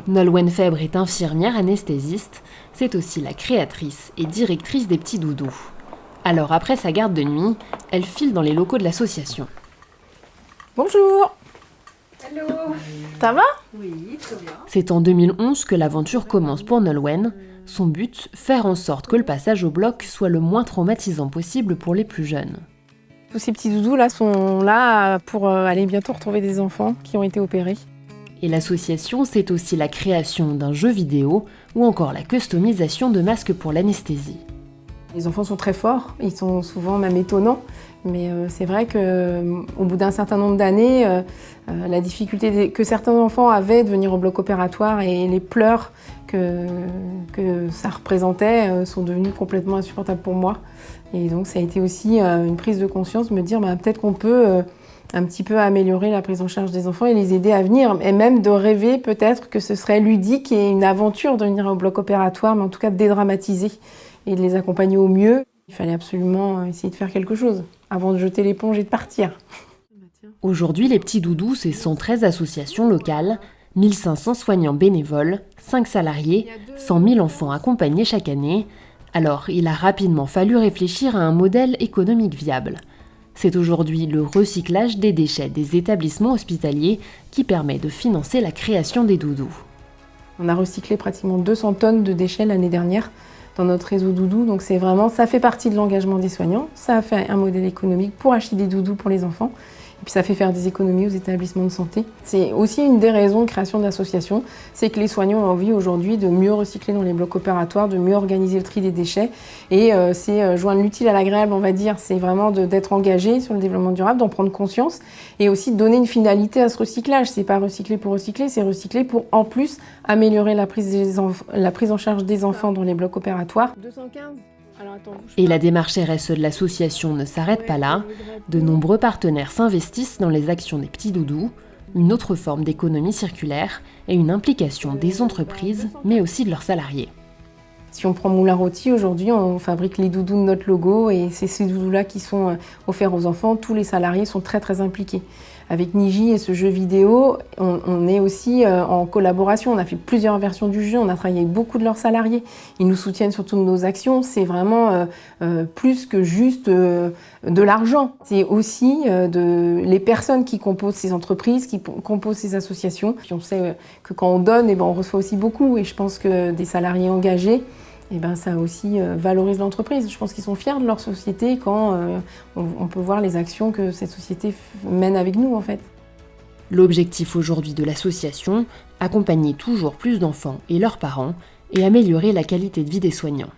Nolwenn Febre est infirmière anesthésiste, c'est aussi la créatrice et directrice des Petits Doudous. Alors après sa garde de nuit, elle file dans les locaux de l'association. Bonjour. Hello. Ça va? Oui, très bien. C'est en 2011 que l'aventure commence pour Nolwenn. Son but, faire en sorte que le passage au bloc soit le moins traumatisant possible pour les plus jeunes. Tous ces petits doudous là sont là pour aller bientôt retrouver des enfants qui ont été opérés. Et l'association, c'est aussi la création d'un jeu vidéo ou encore la customisation de masques pour l'anesthésie. Les enfants sont très forts, ils sont souvent même étonnants, mais c'est vrai qu'au bout d'un certain nombre d'années, la difficulté que certains enfants avaient de venir au bloc opératoire et les pleurs que ça représentait sont devenus complètement insupportables pour moi. Et donc ça a été aussi une prise de conscience, me dire peut-être qu'on peut un petit peu améliorer la prise en charge des enfants et les aider à venir, et même de rêver peut-être que ce serait ludique et une aventure de venir au bloc opératoire, mais en tout cas de dédramatiser et de les accompagner au mieux. Il fallait absolument essayer de faire quelque chose avant de jeter l'éponge et de partir. Aujourd'hui, les Petits Doudous, c'est 113 associations locales, 1500 soignants bénévoles, 5 salariés, 100 000 enfants accompagnés chaque année. Alors, il a rapidement fallu réfléchir à un modèle économique viable. C'est aujourd'hui le recyclage des déchets des établissements hospitaliers qui permet de financer la création des doudous. On a recyclé pratiquement 200 tonnes de déchets l'année dernière dans notre réseau doudou, donc c'est vraiment, ça fait partie de l'engagement des soignants, ça a fait un modèle économique pour acheter des doudous pour les enfants, et puis ça fait faire des économies aux établissements de santé. C'est aussi une des raisons de création d'associations, c'est que les soignants ont envie aujourd'hui de mieux recycler dans les blocs opératoires, de mieux organiser le tri des déchets, et c'est joindre l'utile à l'agréable, on va dire, c'est vraiment d'être engagé sur le développement durable, d'en prendre conscience, et aussi de donner une finalité à ce recyclage. C'est pas recycler pour recycler, c'est recycler pour en plus améliorer la prise en charge des enfants dans les blocs opératoires. 215. Et la démarche RSE de l'association ne s'arrête pas là. De nombreux partenaires s'investissent dans les actions des Petits Doudous, une autre forme d'économie circulaire et une implication des entreprises, mais aussi de leurs salariés. Si on prend Moulin Rôti, aujourd'hui, on fabrique les doudous de notre logo et c'est ces doudous-là qui sont offerts aux enfants. Tous les salariés sont très très impliqués. Avec Niji et ce jeu vidéo, on est aussi en collaboration. On a fait plusieurs versions du jeu, on a travaillé avec beaucoup de leurs salariés. Ils nous soutiennent sur toutes nos actions. C'est vraiment plus que juste de l'argent. C'est aussi les personnes qui composent ces entreprises, qui composent ces associations. Puis on sait que quand on donne, on reçoit aussi beaucoup. Et je pense que des salariés engagés, ça aussi valorise l'entreprise. Je pense qu'ils sont fiers de leur société quand on peut voir les actions que cette société mène avec nous, en fait. L'objectif aujourd'hui de l'association, accompagner toujours plus d'enfants et leurs parents et améliorer la qualité de vie des soignants.